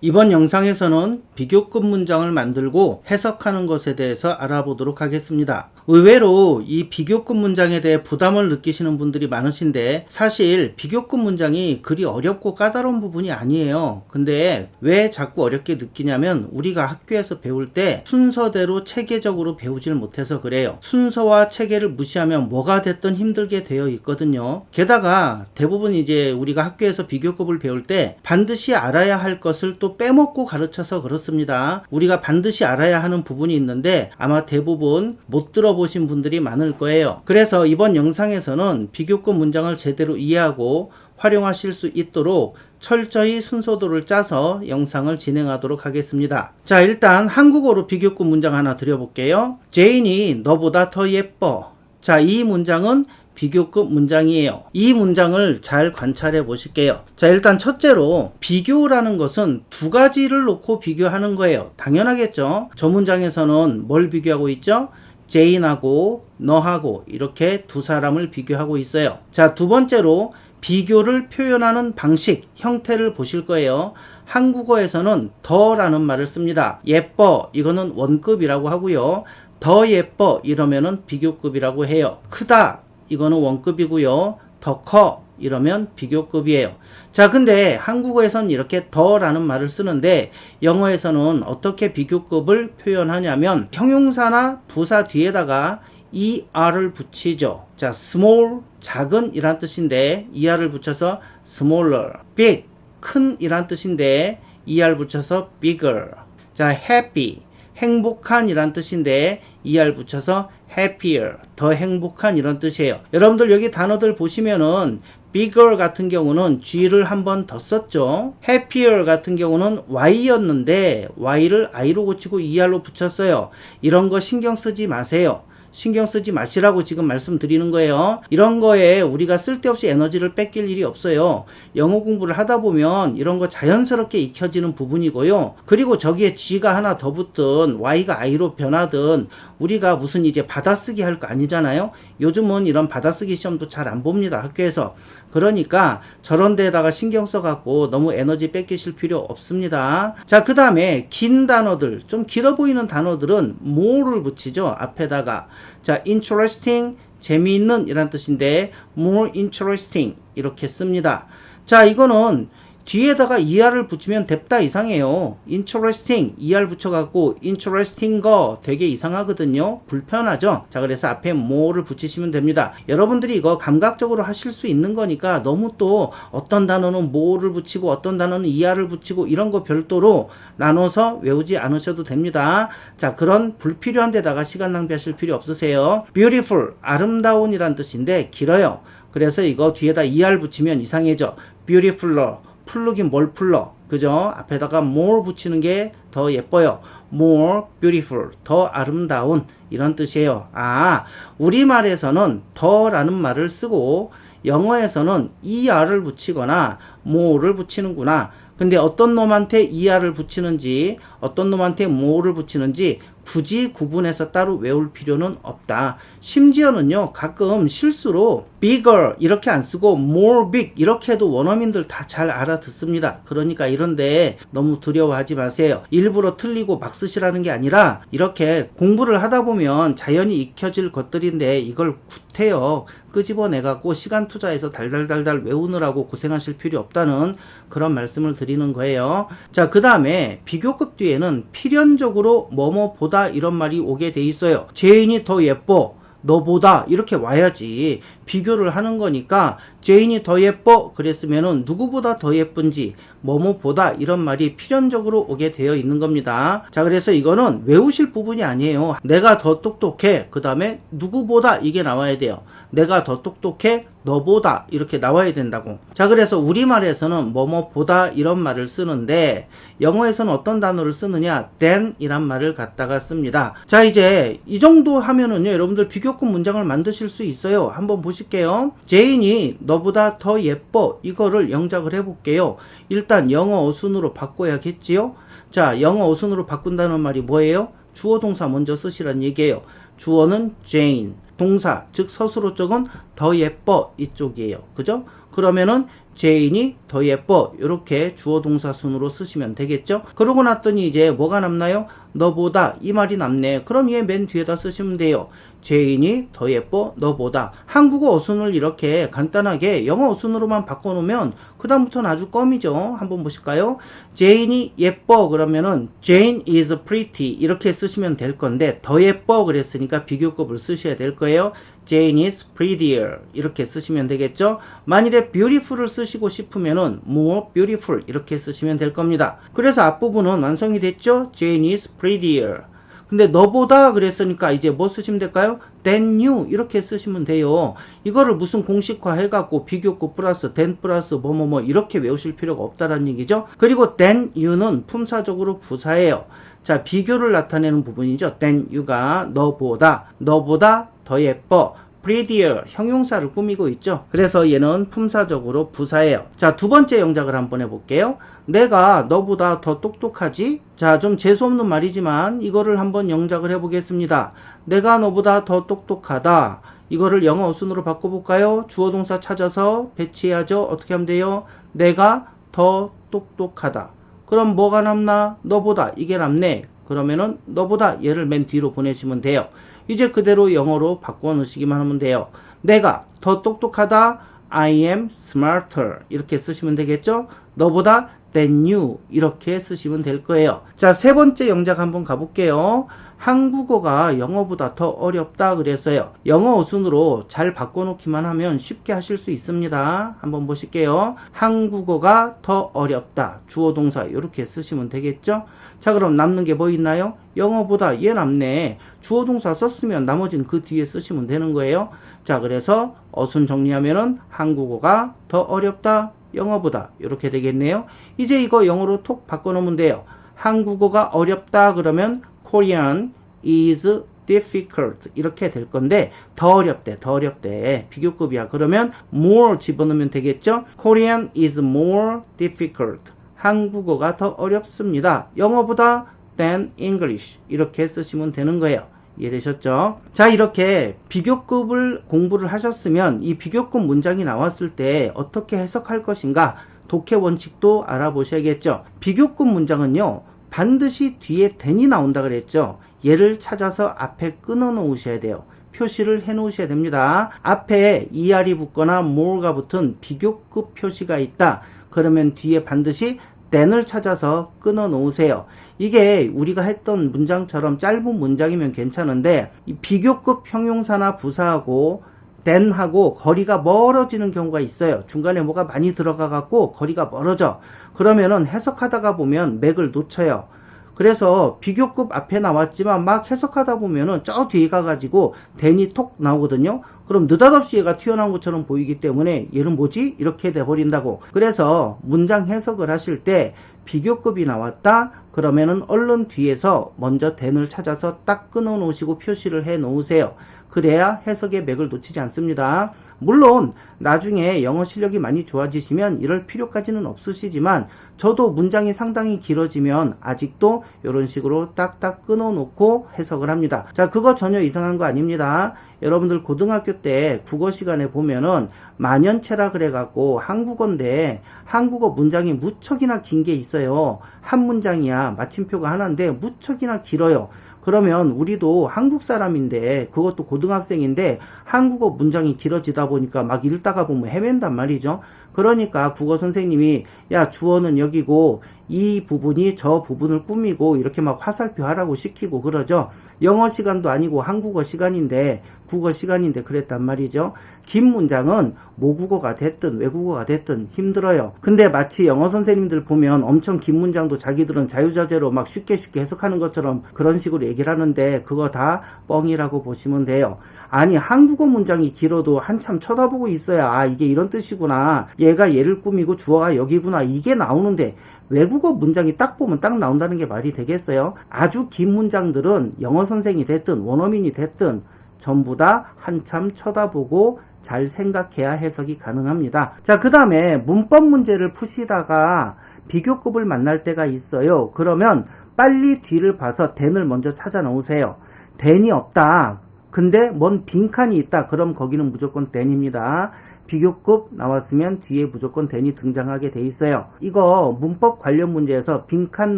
이번 영상에서는 비교급 문장을 만들고 해석하는 것에 대해서 알아보도록 하겠습니다. 의외로 이 비교급 문장에 대해 부담을 느끼시는 분들이 많으신데 사실 비교급 문장이 그리 어렵고 까다로운 부분이 아니에요. 근데 왜 자꾸 어렵게 느끼냐면 우리가 학교에서 배울 때 순서대로 체계적으로 배우질 못해서 그래요. 순서와 체계를 무시하면 뭐가 됐든 힘들게 되어 있거든요. 게다가 대부분 이제 우리가 학교에서 비교급을 배울 때 반드시 알아야 할 것을 또 빼먹고 가르쳐서 그렇습니다. 우리가 반드시 알아야 하는 부분이 있는데 아마 대부분 못 들어보신 분들이 많을 거예요. 그래서 이번 영상에서는 비교급 문장을 제대로 이해하고 활용하실 수 있도록 철저히 순서도를 짜서 영상을 진행하도록 하겠습니다. 자, 일단 한국어로 비교급 문장 하나 드려볼게요. 제인이 너보다 더 예뻐. 자, 이 문장은 비교급 문장이에요. 이 문장을 잘 관찰해 보실게요. 자, 일단 첫째로 비교라는 것은 두 가지를 놓고 비교하는 거예요. 당연하겠죠. 저 문장에서는 뭘 비교하고 있죠? 제인하고 너하고 이렇게 두 사람을 비교하고 있어요. 자, 두 번째로 비교를 표현하는 방식, 형태를 보실 거예요. 한국어에서는 더라는 말을 씁니다. 예뻐, 이거는 원급이라고 하고요. 더 예뻐, 이러면은 비교급이라고 해요. 크다, 이거는 원급이고요. 더 커, 이러면 비교급이에요. 자, 근데 한국어에서는 이렇게 더라는 말을 쓰는데 영어에서는 어떻게 비교급을 표현하냐면 형용사나 부사 뒤에다가 er를 붙이죠. 자, small, 작은 이란 뜻인데 er를 붙여서 smaller, big, 큰 이란 뜻인데 er 붙여서 bigger. 자, happy, 행복한 이란 뜻인데 er 붙여서 happier, 더 행복한 이런 뜻이에요. 여러분들 여기 단어들 보시면은 bigger 같은 경우는 G를 한 번 더 썼죠. happier 같은 경우는 Y였는데 Y를 I로 고치고 ER로 붙였어요. 이런 거 신경 쓰지 마세요. 신경 쓰지 마시라고 지금 말씀드리는 거예요. 이런 거에 우리가 쓸데없이 에너지를 뺏길 일이 없어요. 영어 공부를 하다 보면 이런 거 자연스럽게 익혀지는 부분이고요. 그리고 저기에 G가 하나 더 붙든 Y가 I로 변하든 우리가 무슨 이제 받아쓰기 할 거 아니잖아요. 요즘은 이런 받아쓰기 시험도 잘 안 봅니다, 학교에서. 그러니까 저런 데다가 신경 써갖고 너무 에너지 뺏기실 필요 없습니다. 자, 그 다음에 긴 단어들, 좀 길어 보이는 단어들은 more를 붙이죠, 앞에다가. 자, interesting, 재미있는 이란 뜻인데 more interesting 이렇게 씁니다. 자, 이거는 뒤에다가 er를 붙이면 됐다 이상해요. interesting, er 붙여갖고 interesting 거 되게 이상하거든요. 불편하죠. 자, 그래서 앞에 more를 붙이시면 됩니다. 여러분들이 이거 감각적으로 하실 수 있는 거니까 너무 또 어떤 단어는 more를 붙이고 어떤 단어는 er를 붙이고 이런 거 별도로 나눠서 외우지 않으셔도 됩니다. 자, 그런 불필요한 데다가 시간 낭비하실 필요 없으세요. beautiful, 아름다운 이란 뜻인데 길어요. 그래서 이거 뒤에다 er 붙이면 이상해져. beautifuler, 풀르긴 뭘 풀러, 그죠? 앞에다가 more 붙이는 게 더 예뻐요. more beautiful, 더 아름다운 이런 뜻이에요. 아, 우리말에서는 더라는 말을 쓰고 영어에서는 er를 붙이거나 more를 붙이는구나. 근데 어떤 놈한테 er를 붙이는지 어떤 놈한테 more를 붙이는지 굳이 구분해서 따로 외울 필요는 없다. 심지어는요, 가끔 실수로 bigger 이렇게 안 쓰고 more big 이렇게 해도 원어민들 다 잘 알아듣습니다. 그러니까 이런데 너무 두려워하지 마세요. 일부러 틀리고 막 쓰시라는 게 아니라 이렇게 공부를 하다 보면 자연히 익혀질 것들인데 이걸 구태여 끄집어내갖고 시간 투자해서 달달달달 외우느라고 고생하실 필요 없다는 그런 말씀을 드리는 거예요. 자, 그 다음에 비교급 뒤에는 필연적으로 뭐뭐 보다 이런 말이 오게 돼 있어요. 제인이 더 예뻐, 너보다 이렇게 와야지. 비교를 하는 거니까 제인이 더 예뻐 그랬으면은 누구보다 더 예쁜지 뭐뭐보다 이런 말이 필연적으로 오게 되어 있는 겁니다. 자, 그래서 이거는 외우실 부분이 아니에요. 내가 더 똑똑해, 그 다음에 누구보다 이게 나와야 돼요. 내가 더 똑똑해, 너보다 이렇게 나와야 된다고. 자, 그래서 우리말에서는 뭐뭐보다 이런 말을 쓰는데 영어에서는 어떤 단어를 쓰느냐, than 이란 말을 갖다가 씁니다. 자, 이제 이 정도 하면은요, 여러분들 비교급 문장을 만드실 수 있어요. 한번 보실게요. 제인이 너보다 더 예뻐, 이거를 영작을 해볼게요. 일단 영어 어순으로 바꿔야겠지요. 자, 영어 어순으로 바꾼다는 말이 뭐예요? 주어 동사 먼저 쓰시란 얘기예요. 주어는 Jane, 동사, 즉 서술어 쪽은 더 예뻐 이쪽이에요. 그죠? 그러면은 제인이 더 예뻐 이렇게 주어 동사 순으로 쓰시면 되겠죠? 그러고 났더니 이제 뭐가 남나요? 너보다 이 말이 남네. 그럼 얘 맨 뒤에다 쓰시면 돼요. 제인이 더 예뻐 너보다. 한국어 어순을 이렇게 간단하게 영어 어순으로만 바꿔놓으면 그 다음부터는 아주 껌이죠. 한번 보실까요? 제인이 예뻐 그러면은 Jane is pretty 이렇게 쓰시면 될 건데 더 예뻐 그랬으니까 비교급을 쓰셔야 될 거예요. Jane is prettier 이렇게 쓰시면 되겠죠. 만일에 beautiful을 쓰시고 싶으면은 more beautiful 이렇게 쓰시면 될 겁니다. 그래서 앞부분은 완성이 됐죠. Jane is prettier. 근데 너보다 그랬으니까 이제 뭐 쓰시면 될까요? than you 이렇게 쓰시면 돼요. 이거를 무슨 공식화 해갖고 비교급 플러스 than 플러스 뭐뭐뭐 이렇게 외우실 필요가 없다라는 얘기죠. 그리고 than you는 품사적으로 부사예요. 자, 비교를 나타내는 부분이죠. than you가 너보다 더 예뻐. prettier 형용사를 꾸미고 있죠. 그래서 얘는 품사적으로 부사예요. 자, 두 번째 영작을 한번 해볼게요. 내가 너보다 더 똑똑하지? 자, 좀 재수없는 말이지만 이거를 한번 영작을 해보겠습니다. 내가 너보다 더 똑똑하다. 이거를 영어 어순으로 바꿔볼까요? 주어 동사 찾아서 배치해야죠. 어떻게 하면 돼요? 내가 더 똑똑하다. 그럼 뭐가 남나? 너보다. 이게 남네. 그러면은 너보다 얘를 맨 뒤로 보내시면 돼요. 이제 그대로 영어로 바꿔 놓으시기만 하면 돼요. 내가 더 똑똑하다. I am smarter. 이렇게 쓰시면 되겠죠? 너보다 than you. 이렇게 쓰시면 될 거예요. 자, 세 번째 영작 한번 가볼게요. 한국어가 영어보다 더 어렵다 그랬어요. 영어 어순으로 잘 바꿔놓기만 하면 쉽게 하실 수 있습니다. 한번 보실게요. 한국어가 더 어렵다. 주어 동사 이렇게 쓰시면 되겠죠? 자, 그럼 남는 게 뭐 있나요? 영어보다 얘 남네. 주어 동사 썼으면 나머지는 그 뒤에 쓰시면 되는 거예요. 자, 그래서 어순 정리하면은 한국어가 더 어렵다. 영어보다 이렇게 되겠네요. 이제 이거 영어로 톡 바꿔놓으면 돼요. 한국어가 어렵다 그러면 Korean is difficult 이렇게 될 건데 더 어렵대 비교급이야. 그러면 more 집어넣으면 되겠죠. Korean is more difficult 한국어가 더 어렵습니다. 영어보다 than English 이렇게 쓰시면 되는 거예요. 이해되셨죠? 자, 이렇게 비교급을 공부를 하셨으면 이 비교급 문장이 나왔을 때 어떻게 해석할 것인가 독해 원칙도 알아보셔야겠죠. 비교급 문장은요 반드시 뒤에 than이 나온다 그랬죠. 얘를 찾아서 앞에 끊어 놓으셔야 돼요. 표시를 해 놓으셔야 됩니다. 앞에 er이 붙거나 more가 붙은 비교급 표시가 있다. 그러면 뒤에 반드시 than을 찾아서 끊어 놓으세요. 이게 우리가 했던 문장처럼 짧은 문장이면 괜찮은데 이 비교급 형용사나 부사하고 than하고 거리가 멀어지는 경우가 있어요. 중간에 뭐가 많이 들어가 갖고 거리가 멀어져. 그러면은 해석하다가 보면 맥을 놓쳐요. 그래서 비교급 앞에 나왔지만 막 해석하다 보면은 저 뒤에 가가지고 than이 톡 나오거든요. 그럼 느닷없이 얘가 튀어나온 것처럼 보이기 때문에 얘는 뭐지? 이렇게 돼버린다고. 그래서 문장 해석을 하실 때 비교급이 나왔다 그러면은 얼른 뒤에서 먼저 than을 찾아서 딱 끊어 놓으시고 표시를 해 놓으세요. 그래야 해석의 맥을 놓치지 않습니다. 물론 나중에 영어 실력이 많이 좋아지시면 이럴 필요까지는 없으시지만 저도 문장이 상당히 길어지면 아직도 이런 식으로 딱딱 끊어놓고 해석을 합니다. 자, 그거 전혀 이상한 거 아닙니다. 여러분들 고등학교 때 국어 시간에 보면은 만연체라 그래갖고 한국어인데 한국어 문장이 무척이나 긴 게 있어요. 한 문장이야. 마침표가 하나인데 무척이나 길어요. 그러면 우리도 한국 사람인데 그것도 고등학생인데 한국어 문장이 길어지다 보니까 막 읽다가 보면 헤맨단 말이죠. 그러니까 국어 선생님이 야 주어는 여기고 이 부분이 저 부분을 꾸미고 이렇게 막 화살표 하라고 시키고 그러죠. 영어 시간도 아니고 한국어 시간인데 국어 시간인데 그랬단 말이죠. 긴 문장은 모국어가 됐든 외국어가 됐든 힘들어요. 근데 마치 영어 선생님들 보면 엄청 긴 문장도 자기들은 자유자재로 막 쉽게 해석하는 것처럼 그런 식으로 얘기를 하는데 그거 다 뻥이라고 보시면 돼요. 아니 한국어 문장이 길어도 한참 쳐다보고 있어야 아 이게 이런 뜻이구나. 얘가 얘를 꾸미고 주어가 여기구나. 이게 나오는데 외국어 문장이 딱 보면 딱 나온다는 게 말이 되겠어요? 아주 긴 문장들은 영어 선생이 됐든 원어민이 됐든 전부 다 한참 쳐다보고 잘 생각해야 해석이 가능합니다. 자, 그 다음에 문법 문제를 푸시다가 비교급을 만날 때가 있어요. 그러면 빨리 뒤를 봐서 than을 먼저 찾아 놓으세요. than이 없다. 근데 뭔 빈칸이 있다. 그럼 거기는 무조건 then입니다. 비교급 나왔으면 뒤에 무조건 then이 등장하게 돼 있어요. 이거 문법 관련 문제에서 빈칸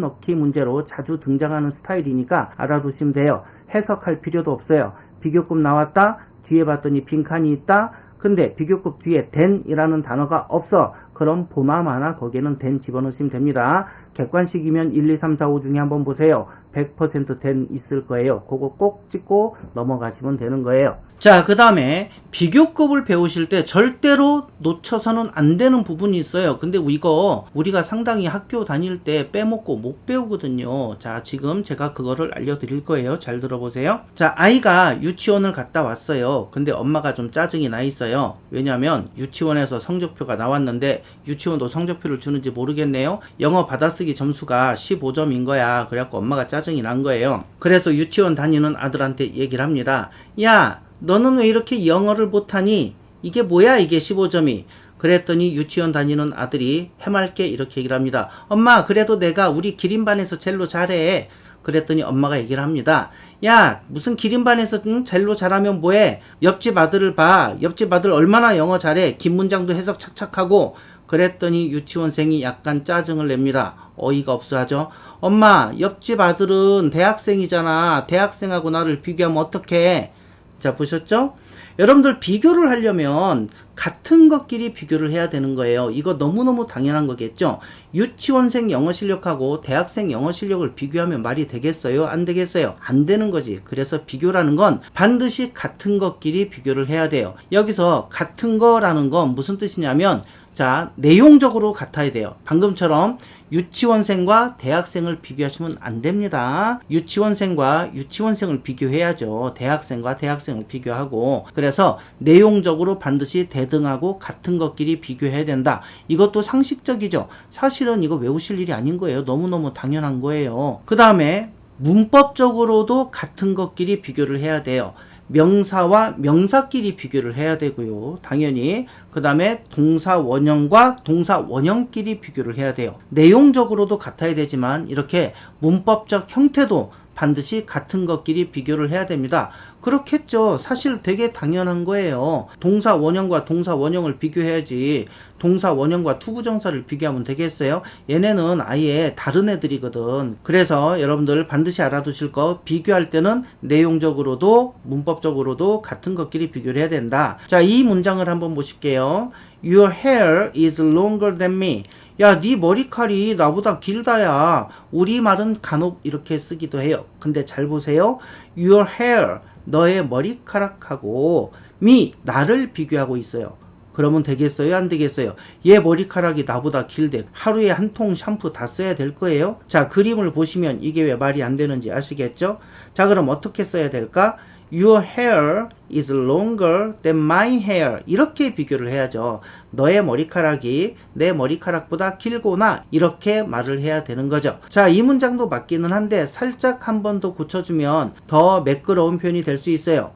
넣기 문제로 자주 등장하는 스타일이니까 알아두시면 돼요. 해석할 필요도 없어요. 비교급 나왔다. 뒤에 봤더니 빈칸이 있다. 근데 비교급 뒤에 then이라는 단어가 없어. 그럼 보나마나 거기에는 then 집어넣으시면 됩니다. 객관식이면 1, 2, 3, 4, 5 중에 한번 보세요. 100% then 있을 거예요. 그거 꼭 찍고 넘어가시면 되는 거예요. 자, 그 다음에 비교급을 배우실 때 절대로 놓쳐서는 안 되는 부분이 있어요. 근데 이거 우리가 상당히 학교 다닐 때 빼먹고 못 배우거든요. 자, 지금 제가 그거를 알려드릴 거예요. 잘 들어보세요. 자, 아이가 유치원을 갔다 왔어요. 근데 엄마가 좀 짜증이 나 있어요. 왜냐면 유치원에서 성적표가 나왔는데 유치원도 성적표를 주는지 모르겠네요. 영어 받아쓰기 점수가 15점인 거야. 그래갖고 엄마가 짜증이 난 거예요. 그래서 유치원 다니는 아들한테 얘기를 합니다. 야, 너는 왜 이렇게 영어를 못하니? 이게 뭐야 이게 15점이? 그랬더니 유치원 다니는 아들이 해맑게 이렇게 얘기를 합니다. 엄마, 그래도 내가 우리 기린반에서 젤로 잘해. 그랬더니 엄마가 얘기를 합니다. 야, 무슨 기린반에서 젤로 잘하면 뭐해? 옆집 아들을 봐. 옆집 아들 얼마나 영어 잘해. 긴 문장도 해석 착착하고. 그랬더니 유치원생이 약간 짜증을 냅니다. 어이가 없어 하죠. 엄마, 옆집 아들은 대학생이잖아. 대학생하고 나를 비교하면 어떡해? 자, 보셨죠? 여러분들 비교를 하려면 같은 것끼리 비교를 해야 되는 거예요. 이거 너무너무 당연한 거겠죠? 유치원생 영어 실력하고 대학생 영어 실력을 비교하면 말이 되겠어요? 안 되겠어요? 안 되는 거지. 그래서 비교라는 건 반드시 같은 것끼리 비교를 해야 돼요. 여기서 같은 거라는 건 무슨 뜻이냐면, 자, 내용적으로 같아야 돼요. 방금처럼 유치원생과 대학생을 비교하시면 안 됩니다. 유치원생과 유치원생을 비교해야죠. 대학생과 대학생을 비교하고. 그래서 내용적으로 반드시 대등하고 같은 것끼리 비교해야 된다. 이것도 상식적이죠. 사실은 이거 외우실 일이 아닌 거예요. 너무너무 당연한 거예요. 그 다음에 문법적으로도 같은 것끼리 비교를 해야 돼요. 명사와 명사끼리 비교를 해야 되고요. 당연히. 그 다음에 동사 원형과 동사 원형끼리 비교를 해야 돼요. 내용적으로도 같아야 되지만 이렇게 문법적 형태도 반드시 같은 것끼리 비교를 해야 됩니다. 그렇겠죠. 사실 되게 당연한 거예요. 동사 원형과 동사 원형을 비교해야지 동사 원형과 투부정사를 비교하면 되겠어요? 얘네는 아예 다른 애들이거든. 그래서 여러분들 반드시 알아두실 거, 비교할 때는 내용적으로도 문법적으로도 같은 것끼리 비교를 해야 된다. 자, 이 문장을 한번 보실게요. Your hair is longer than me. 야, 네 머리칼이 나보다 길다야. 우리말은 간혹 이렇게 쓰기도 해요. 근데 잘 보세요. Your hair, 너의 머리카락하고 me, 나를 비교하고 있어요. 그러면 되겠어요? 안 되겠어요? 얘 머리카락이 나보다 길대. 하루에 한 통 샴푸 다 써야 될 거예요? 자, 그림을 보시면 이게 왜 말이 안 되는지 아시겠죠? 자, 그럼 어떻게 써야 될까? Your hair is longer than my hair. 이렇게 비교를 해야죠. 너의 머리카락이 내 머리카락보다 길구나. 이렇게 말을 해야 되는 거죠. 자, 이 문장도 맞기는 한데 살짝 한 번 더 고쳐주면 더 매끄러운 표현이 될 수 있어요.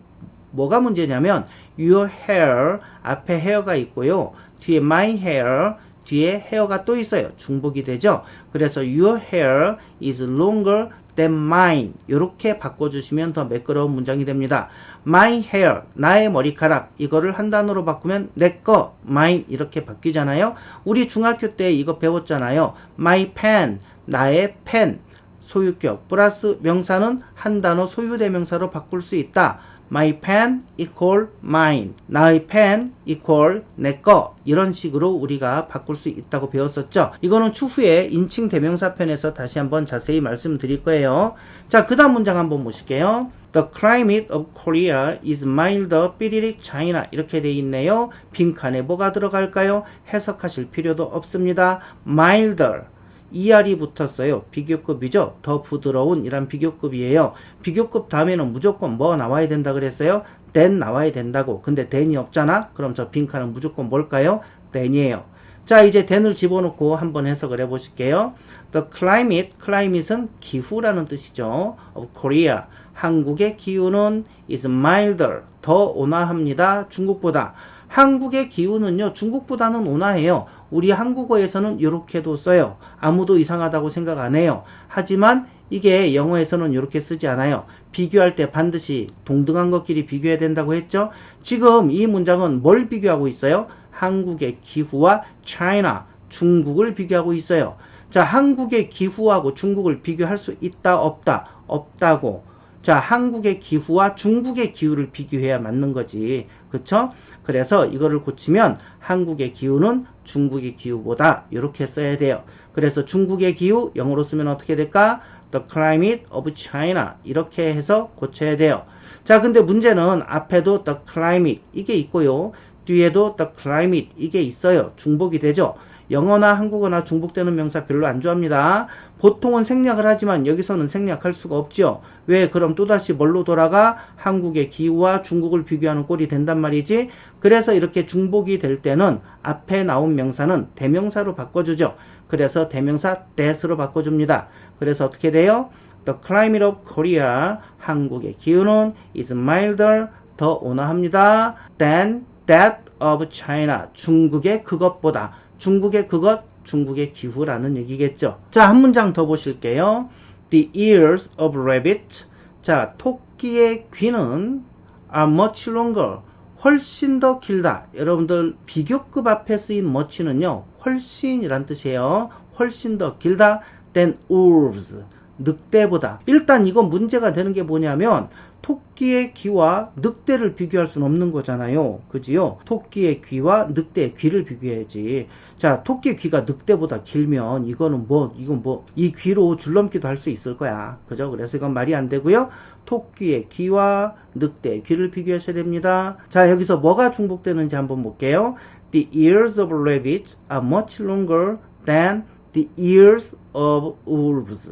뭐가 문제냐면 your hair, 앞에 hair가 있고요. 뒤에 my hair, 뒤에 hair가 또 있어요. 중복이 되죠. 그래서 your hair is longer than mine. 이렇게 바꿔주시면 더 매끄러운 문장이 됩니다. My hair, 나의 머리카락. 이거를 한 단어로 바꾸면 내 거, mine 이렇게 바뀌잖아요. 우리 중학교 때 이거 배웠잖아요. My pen, 나의 펜. 소유격 플러스 명사는 한 단어 소유대명사로 바꿀 수 있다. My pen equal mine. 나의 펜 equal 내 거. 이런 식으로 우리가 바꿀 수 있다고 배웠었죠. 이거는 추후에 인칭 대명사 편에서 다시 한번 자세히 말씀드릴 거예요. 자, 그 다음 문장 한번 보실게요. The climate of Korea is milder, 삐리릭 China. 이렇게 돼 있네요. 빈칸에 뭐가 들어갈까요? 해석하실 필요도 없습니다. milder. ER이 붙었어요. 비교급이죠. 더 부드러운 이란 비교급이에요. 비교급 다음에는 무조건 뭐 나와야 된다 그랬어요? than 나와야 된다고. 근데 than이 없잖아? 그럼 저 빈칸은 무조건 뭘까요? than이에요. 자, 이제 than을 집어넣고 한번 해석을 해보실게요. The climate은 기후라는 뜻이죠. of Korea. 한국의 기후는 is milder. 더 온화합니다. 중국보다. 한국의 기후는요, 중국보다는 온화해요. 우리 한국어에서는 이렇게도 써요. 아무도 이상하다고 생각 안 해요. 하지만 이게 영어에서는 이렇게 쓰지 않아요. 비교할 때 반드시 동등한 것끼리 비교해야 된다고 했죠. 지금 이 문장은 뭘 비교하고 있어요? 한국의 기후와 China, 중국을 비교하고 있어요. 자, 한국의 기후하고 중국을 비교할 수 있다, 없다? 없다고. 자, 한국의 기후와 중국의 기후를 비교해야 맞는 거지. 그쵸? 그래서 이거를 고치면 한국의 기후는 중국의 기후보다 이렇게 써야 돼요. 그래서 중국의 기후 영어로 쓰면 어떻게 될까? The climate of China 이렇게 해서 고쳐야 돼요. 자, 근데 문제는 앞에도 the climate 이게 있고요. 뒤에도 the climate 이게 있어요. 중복이 되죠. 영어나 한국어나 중복되는 명사 별로 안 좋아합니다. 보통은 생략을 하지만 여기서는 생략할 수가 없죠. 왜? 그럼 또다시 뭘로 돌아가? 한국의 기후와 중국을 비교하는 꼴이 된단 말이지. 그래서 이렇게 중복이 될 때는 앞에 나온 명사는 대명사로 바꿔주죠. 그래서 대명사 that으로 바꿔줍니다. 그래서 어떻게 돼요? The climate of Korea, 한국의 기후는 is milder, 더 온화합니다. than that of China, 중국의 그것보다. 중국의 그것, 중국의 기후라는 얘기겠죠. 자, 한 문장 더 보실게요. The ears of rabbit. 자, 토끼의 귀는 are much longer. 훨씬 더 길다. 여러분들 비교급 앞에 쓰인 much는요. 훨씬이란 뜻이에요. 훨씬 더 길다. than wolves. 늑대보다. 일단 이건 문제가 되는 게 뭐냐면 토끼의 귀와 늑대를 비교할 수는 없는 거잖아요. 그지요? 토끼의 귀와 늑대의 귀를 비교해야지. 자, 토끼의 귀가 늑대보다 길면 이건 이 귀로 줄넘기도 할 수 있을 거야. 그죠? 그래서 이건 말이 안 되고요. 토끼의 귀와 늑대의 귀를 비교하셔야 됩니다. 자, 여기서 뭐가 중복되는지 한번 볼게요. The ears of rabbits are much longer than the ears of wolves.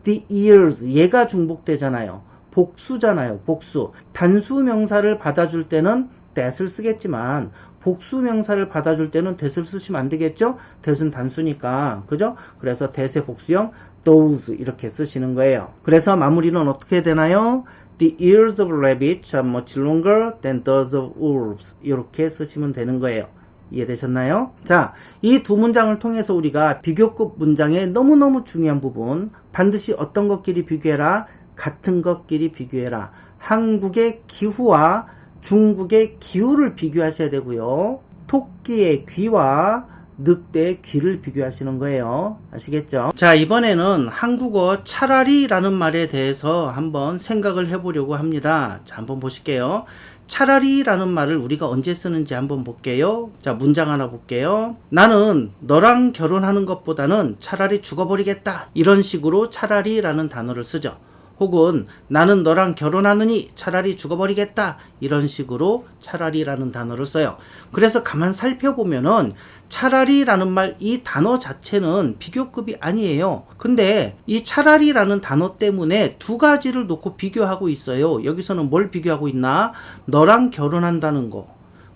The ears, 얘가 중복되잖아요. 복수잖아요. 복수. 단수 명사를 받아줄 때는 that을 쓰겠지만 복수 명사를 받아줄 때는 that을 쓰시면 안 되겠죠? that은 단수니까. 그죠? 그래서 that의 복수형 those 이렇게 쓰시는 거예요. 그래서 마무리는 어떻게 되나요? The ears of rabbits are much longer than those of wolves. 이렇게 쓰시면 되는 거예요. 이해되셨나요? 자, 이 두 문장을 통해서 우리가 비교급 문장의 너무너무 중요한 부분, 반드시 어떤 것끼리 비교해라? 같은 것끼리 비교해라. 한국의 기후와 중국의 기후를 비교하셔야 되고요. 토끼의 귀와 늑대의 귀를 비교하시는 거예요. 아시겠죠? 자, 이번에는 한국어 차라리라는 말에 대해서 한번 생각을 해보려고 합니다. 자, 한번 보실게요. 차라리라는 말을 우리가 언제 쓰는지 한번 볼게요. 자, 문장 하나 볼게요. 나는 너랑 결혼하는 것보다는 차라리 죽어버리겠다. 이런 식으로 차라리라는 단어를 쓰죠. 혹은 나는 너랑 결혼하느니 차라리 죽어버리겠다. 이런 식으로 차라리라는 단어를 써요. 그래서 가만 살펴보면은 차라리라는 말, 이 단어 자체는 비교급이 아니에요. 근데 이 차라리라는 단어 때문에 두 가지를 놓고 비교하고 있어요. 여기서는 뭘 비교하고 있나? 너랑 결혼한다는 거,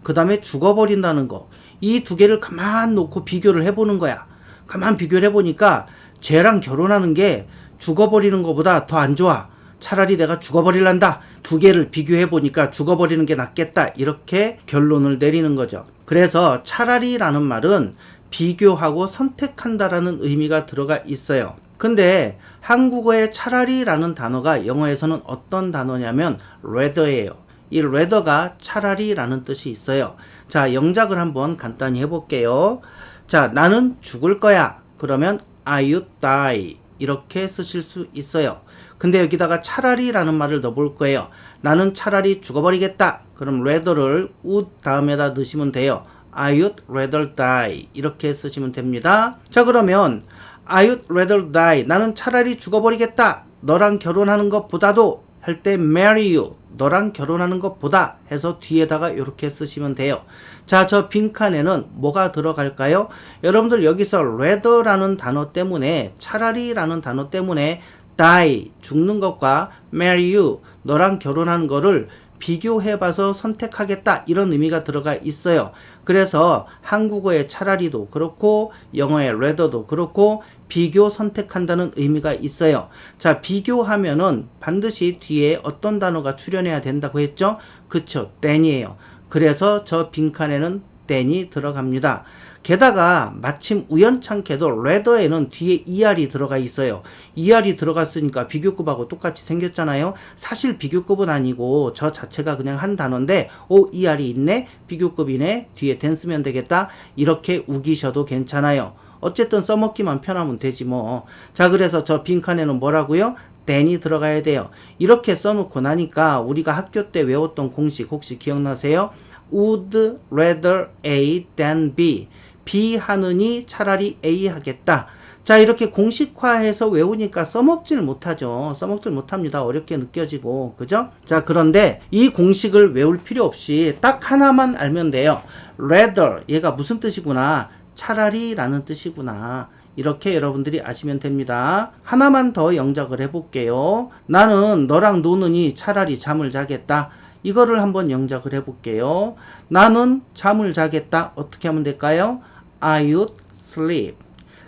그 다음에 죽어버린다는 거. 이 두 개를 가만 놓고 비교를 해보는 거야. 가만 비교를 해보니까 쟤랑 결혼하는 게 죽어버리는 것보다 더 안 좋아. 차라리 내가 죽어버릴란다. 두 개를 비교해보니까 죽어버리는 게 낫겠다. 이렇게 결론을 내리는 거죠. 그래서 차라리라는 말은 비교하고 선택한다라는 의미가 들어가 있어요. 근데 한국어의 차라리라는 단어가 영어에서는 어떤 단어냐면 rather예요. 이 rather가 차라리라는 뜻이 있어요. 자, 영작을 한번 간단히 해볼게요. 자, 나는 죽을 거야. 그러면 I would die. 이렇게 쓰실 수 있어요. 근데 여기다가 차라리라는 말을 넣어볼 거예요. 나는 차라리 죽어버리겠다. 그럼 rather를 would 다음에다 넣으시면 돼요. I would rather die. 이렇게 쓰시면 됩니다. 자, 그러면 I would rather die. 나는 차라리 죽어버리겠다. 너랑 결혼하는 것보다도 할 때 marry you. 너랑 결혼하는 것보다 해서 뒤에다가 이렇게 쓰시면 돼요. 자, 저 빈칸에는 뭐가 들어갈까요? 여러분들 여기서 rather라는 단어 때문에, 차라리라는 단어 때문에 die, 죽는 것과 marry you, 너랑 결혼하는 거를 비교해봐서 선택하겠다, 이런 의미가 들어가 있어요. 그래서 한국어의 차라리도 그렇고 영어의 rather도 그렇고 비교 선택한다는 의미가 있어요. 자, 비교하면은 반드시 뒤에 어떤 단어가 출현해야 된다고 했죠? 그쵸, than이에요. 그래서 저 빈칸에는 than이 들어갑니다. 게다가 마침 우연찮게도 rather에는 뒤에 er이 들어가 있어요. er이 들어갔으니까 비교급하고 똑같이 생겼잖아요. 사실 비교급은 아니고 저 자체가 그냥 한 단어인데 er이 있네, 비교급이네, 뒤에 then 쓰면 되겠다, 이렇게 우기셔도 괜찮아요. 어쨌든 써먹기만 편하면 되지 뭐. 자, 그래서 저 빈칸에는 뭐라고요? then이 들어가야 돼요. 이렇게 써놓고 나니까 우리가 학교 때 외웠던 공식 혹시 기억나세요? would rather A than B. B 하느니 차라리 A 하겠다. 자, 이렇게 공식화해서 외우니까 써먹지를 못하죠. 써먹질 못합니다. 어렵게 느껴지고, 그죠? 자, 그런데 이 공식을 외울 필요 없이 딱 하나만 알면 돼요. rather, 얘가 무슨 뜻이구나, 차라리 라는 뜻이구나, 이렇게 여러분들이 아시면 됩니다. 하나만 더 영작을 해볼게요. 나는 너랑 노느니 차라리 잠을 자겠다. 이거를 한번 영작을 해볼게요. 나는 잠을 자겠다. 어떻게 하면 될까요? I would sleep.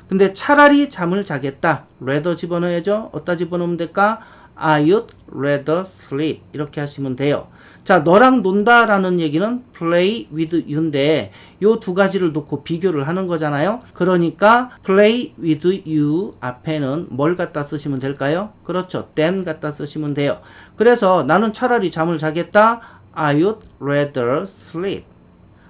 근데 차라리 잠을 자겠다. rather 집어넣어야죠. 어디다 집어넣으면 될까? I would rather sleep. 이렇게 하시면 돼요. 자, 너랑 논다 라는 얘기는 play with you인데 요 두 가지를 놓고 비교를 하는 거잖아요. 그러니까 play with you 앞에는 뭘 갖다 쓰시면 될까요? 그렇죠. then 갖다 쓰시면 돼요. 그래서 나는 차라리 잠을 자겠다. I would rather sleep.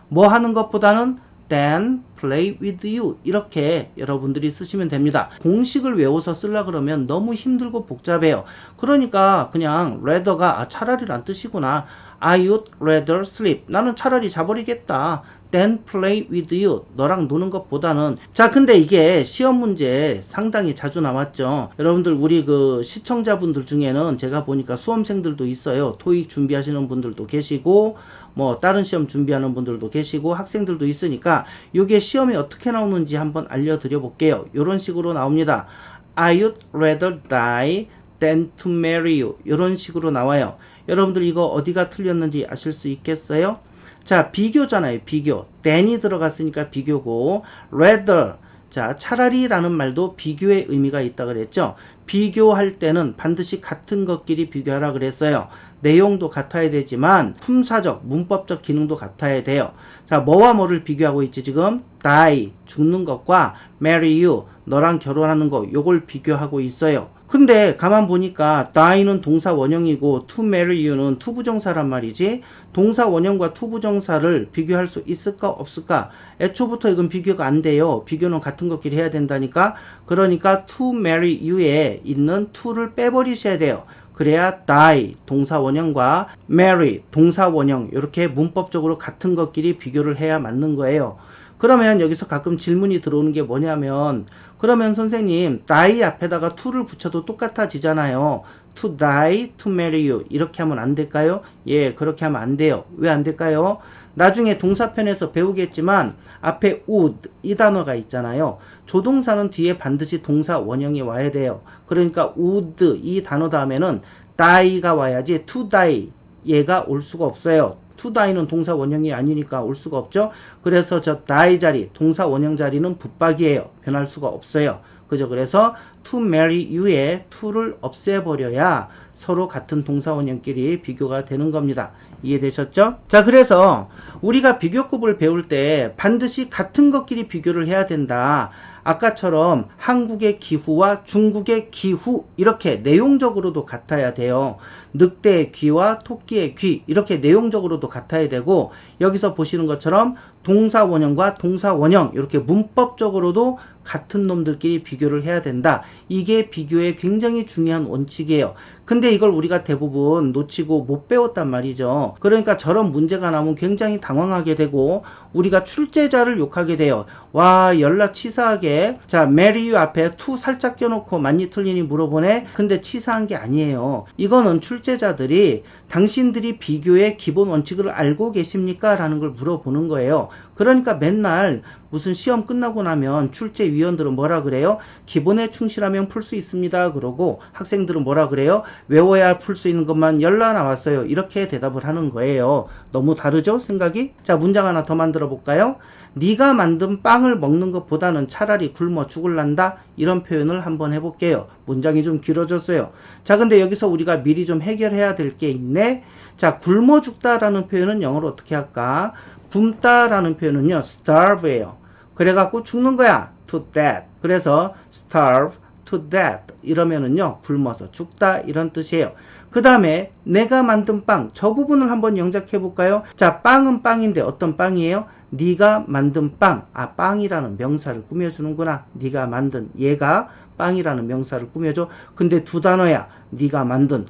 뭐 하는 것보다는 than play with you. 이렇게 여러분들이 쓰시면 됩니다. 공식을 외워서 쓰려 그러면 너무 힘들고 복잡해요. 그러니까 그냥 rather가 차라리란 뜻이구나. I would rather sleep. 나는 차라리 자버리겠다. than play with you. 너랑 노는 것보다는. 자, 근데 이게 시험 문제 상당히 자주 나왔죠. 여러분들 우리 그 시청자분들 중에는 제가 보니까 수험생들도 있어요. 토익 준비하시는 분들도 계시고 뭐 다른 시험 준비하는 분들도 계시고 학생들도 있으니까 이게 시험에 어떻게 나오는지 한번 알려드려 볼게요. 이런 식으로 나옵니다. I would rather die than to marry you. 이런 식으로 나와요. 여러분들 이거 어디가 틀렸는지 아실 수 있겠어요? 자, 비교잖아요. 비교. than이 들어갔으니까 비교고, rather. 자, 차라리 라는 말도 비교의 의미가 있다 그랬죠. 비교할 때는 반드시 같은 것끼리 비교하라 그랬어요. 내용도 같아야 되지만 품사적, 문법적 기능도 같아야 돼요. 자, 뭐와 뭐를 비교하고 있지 지금? die, 죽는 것과 marry you, 너랑 결혼하는 거, 요걸 비교하고 있어요. 근데 가만 보니까 die는 동사 원형이고 to marry you는 투부정사란 말이지. 동사 원형과 투부정사를 비교할 수 있을까 없을까? 애초부터 이건 비교가 안 돼요. 비교는 같은 것끼리 해야 된다니까. 그러니까 to marry you에 있는 to를 빼버리셔야 돼요. 그래야 die 동사 원형과 marry 동사 원형 이렇게 문법적으로 같은 것끼리 비교를 해야 맞는 거예요. 그러면 여기서 가끔 질문이 들어오는 게 뭐냐면, 그러면 선생님 die 앞에다가 to를 붙여도 똑같아지잖아요. to die, to marry you 이렇게 하면 안 될까요? 예, 그렇게 하면 안 돼요. 왜 안 될까요? 나중에 동사편에서 배우겠지만 앞에 would 이 단어가 있잖아요. 조동사는 뒤에 반드시 동사 원형이 와야 돼요. 그러니까 would 이 단어 다음에는 die가 와야지 to die 얘가 올 수가 없어요. to die는 동사 원형이 아니니까 올 수가 없죠. 그래서 저 die 자리, 동사 원형 자리는 붙박이에요. 변할 수가 없어요. 그죠? 그래서 to marry you에 to를 없애버려야 서로 같은 동사 원형끼리 비교가 되는 겁니다. 이해되셨죠? 자, 그래서 우리가 비교급을 배울 때 반드시 같은 것끼리 비교를 해야 된다. 아까처럼 한국의 기후와 중국의 기후 이렇게 내용적으로도 같아야 돼요. 늑대의 귀와 토끼의 귀 이렇게 내용적으로도 같아야 되고, 여기서 보시는 것처럼 동사 원형과 동사 원형 이렇게 문법적으로도 같은 놈들끼리 비교를 해야 된다. 이게 비교의 굉장히 중요한 원칙이에요. 근데 이걸 우리가 대부분 놓치고 못 배웠단 말이죠. 그러니까 저런 문제가 나오면 굉장히 당황하게 되고 우리가 출제자를 욕하게 돼요. 와, 연락 치사하게. 자, marry you 앞에 to 살짝 껴놓고 맞니 틀리니 물어보네. 근데 치사한 게 아니에요. 이거는 출제자들이 당신들이 비교의 기본 원칙을 알고 계십니까? 라는 걸 물어보는 거예요. 그러니까 맨날 무슨 시험 끝나고 나면 출제위원들은 뭐라 그래요? 기본에 충실하면 풀 수 있습니다. 그러고 학생들은 뭐라 그래요? 외워야 풀 수 있는 것만 열라 나왔어요. 이렇게 대답을 하는 거예요. 너무 다르죠? 생각이? 자, 문장 하나 더 만들어 볼까요? 네가 만든 빵을 먹는 것보다는 차라리 굶어 죽을란다. 이런 표현을 한번 해볼게요. 문장이 좀 길어졌어요. 자, 근데 여기서 우리가 미리 좀 해결해야 될 게 있네. 자, 굶어 죽다라는 표현은 영어로 어떻게 할까? 굶다라는 표현은요, starve예요. 그래갖고 죽는 거야. to death. 그래서 starve to death 이러면은요 굶어서 죽다 이런 뜻이에요. 그 다음에 내가 만든 빵, 저 부분을 한번 영작해 볼까요? 자, 빵은 빵인데 어떤 빵이에요? 네가 만든 빵. 아, 빵이라는 명사를 꾸며주는구나. 네가 만든, 얘가 빵이라는 명사를 꾸며줘. 근데 두 단어야. 네가 만든.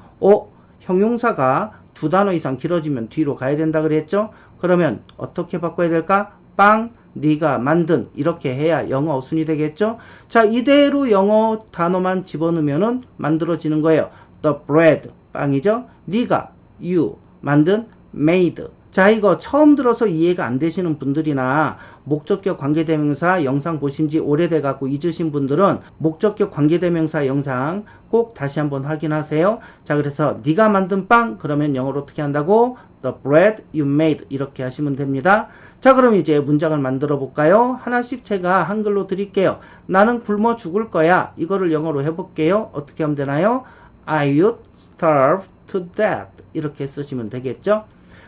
형용사가 두 단어 이상 길어지면 뒤로 가야 된다 그랬죠? 그러면 어떻게 바꿔야 될까? 빵, 네가 만든, 이렇게 해야 영어 어순이 되겠죠? 자, 이대로 영어 단어만 집어넣으면은 만들어지는 거예요. The bread, 빵이죠? 네가, you, 만든, made. 자, 이거 처음 들어서 이해가 안 되시는 분들이나 목적격 관계대명사 영상 보신 지 오래돼 갖고 잊으신 분들은 목적격 관계대명사 영상 꼭 다시 한번 확인하세요. 자, 그래서 네가 만든 빵, 그러면 영어로 어떻게 한다고? The bread you made, 이렇게 하시면 됩니다. 자, 그럼 이제 문장을 만들어 볼까요? 하나씩 제가 한글로 드릴게요. 나는 굶어 죽을 거야. 이거를 영어로 해볼게요. 어떻게 하면 되나요? I would starve to death. 이렇게 쓰시면 되겠죠?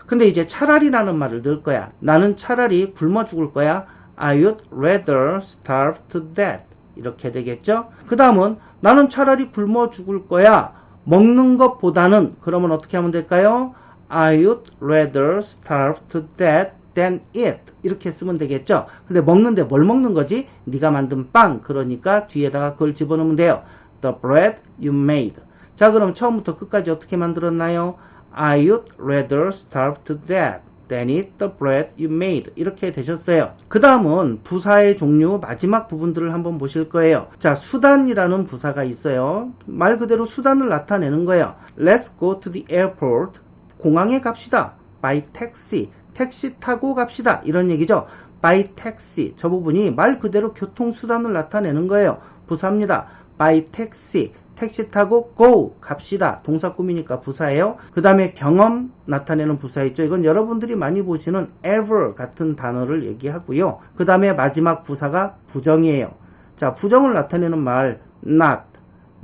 근데 이제 차라리라는 말을 넣을 거야. 나는 차라리 굶어 죽을 거야. I would rather starve to death. 이렇게 되겠죠? 그 다음은 나는 차라리 굶어 죽을 거야. 먹는 것보다는, 그러면 어떻게 하면 될까요? I would rather starve to death than eat. 이렇게 쓰면 되겠죠? 근데 먹는데 뭘 먹는 거지? 네가 만든 빵. 그러니까 뒤에다가 그걸 집어넣으면 돼요. The bread you made. 자, 그럼 처음부터 끝까지 어떻게 만들었나요? I would rather starve to death than eat the bread you made. 이렇게 되셨어요. 그 다음은 부사의 종류 마지막 부분들을 한번 보실 거예요. 자, 수단이라는 부사가 있어요. 말 그대로 수단을 나타내는 거예요. Let's go to the airport. 공항에 갑시다. By taxi. 택시 타고 갑시다. 이런 얘기죠. By taxi. 저 부분이 말 그대로 교통수단을 나타내는 거예요. 부사입니다. By taxi. 택시 타고 go 갑시다. 동사 꾸미니까 부사예요. 그 다음에 경험 나타내는 부사 있죠. 이건 여러분들이 많이 보시는 ever 같은 단어를 얘기하고요. 그 다음에 마지막 부사가 부정이에요. 자, 부정을 나타내는 말 not,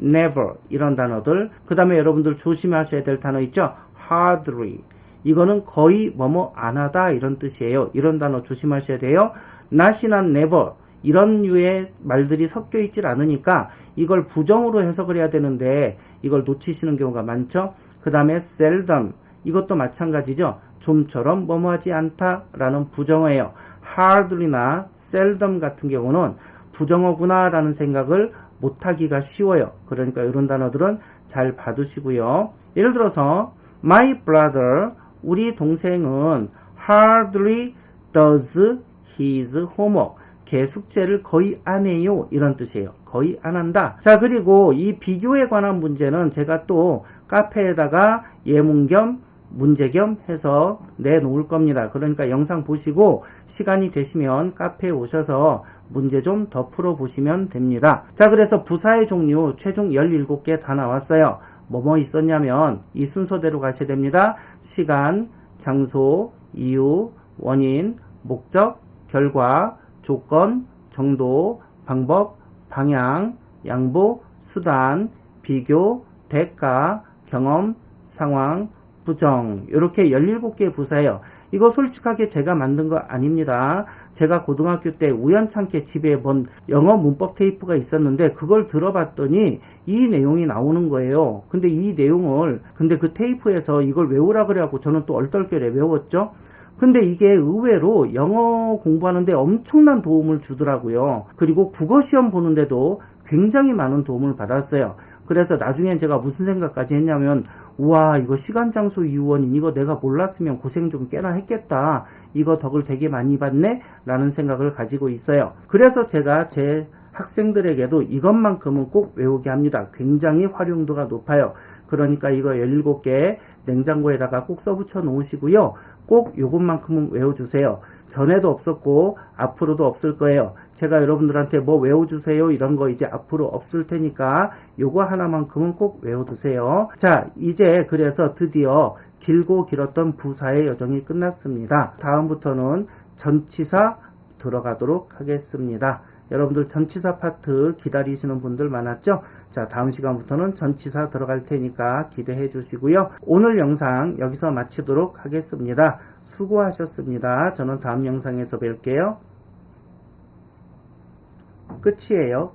never 이런 단어들. 그 다음에 여러분들 조심하셔야 될 단어 있죠. hardly. 이거는 거의 뭐뭐 안 하다 이런 뜻이에요. 이런 단어 조심하셔야 돼요. not이나 never 이런 류의 말들이 섞여 있질 않으니까 이걸 부정으로 해석을 해야 되는데 이걸 놓치시는 경우가 많죠. 그 다음에 seldom 이것도 마찬가지죠. 좀처럼 뭐뭐하지 않다라는 부정어예요. hardly나 seldom 같은 경우는 부정어구나 라는 생각을 못하기가 쉬워요. 그러니까 이런 단어들은 잘 봐두시고요. 예를 들어서 my brother 우리 동생은 hardly does his homework 걔 숙제를 거의 안 해요. 이런 뜻이에요. 거의 안 한다. 자, 그리고 이 비교에 관한 문제는 제가 또 카페에다가 예문 겸 문제 겸 해서 내놓을 겁니다. 그러니까 영상 보시고 시간이 되시면 카페에 오셔서 문제 좀 더 풀어보시면 됩니다. 자, 그래서 부사의 종류 최종 17개 다 나왔어요. 뭐뭐 있었냐면 이 순서대로 가셔야 됩니다. 시간, 장소, 이유, 원인, 목적, 결과, 조건, 정도, 방법, 방향, 양보, 수단, 비교, 대가, 경험, 상황, 부정 이렇게 17개의 부사예요. 이거 솔직하게 제가 만든 거 아닙니다. 제가 고등학교 때 우연찮게 집에 본 영어 문법 테이프가 있었는데 그걸 들어봤더니 이 내용이 나오는 거예요. 근데 이 내용을 그 테이프에서 이걸 외우라 그래갖고 저는 또 얼떨결에 외웠죠. 근데 이게 의외로 영어 공부하는데 엄청난 도움을 주더라고요. 그리고 국어시험 보는데도 굉장히 많은 도움을 받았어요. 그래서 나중엔 제가 무슨 생각까지 했냐면 우와 이거 시간 장소 이유 원인 이거 내가 몰랐으면 고생 좀 꽤나 했겠다. 이거 덕을 되게 많이 받네 라는 생각을 가지고 있어요. 그래서 제가 제 학생들에게도 이것만큼은 꼭 외우게 합니다. 굉장히 활용도가 높아요. 그러니까 이거 17개 냉장고에다가 꼭 써붙여 놓으시고요. 꼭 요것만큼은 외워주세요. 전에도 없었고 앞으로도 없을 거예요. 제가 여러분들한테 뭐 외워주세요 이런 거 이제 앞으로 없을 테니까 요거 하나만큼은 꼭 외워두세요. 자, 이제 그래서 드디어 길고 길었던 부사의 여정이 끝났습니다. 다음부터는 전치사 들어가도록 하겠습니다. 여러분들 전치사 파트 기다리시는 분들 많았죠? 자, 다음 시간부터는 전치사 들어갈 테니까 기대해 주시고요. 오늘 영상 여기서 마치도록 하겠습니다. 수고하셨습니다. 저는 다음 영상에서 뵐게요. 끝이에요.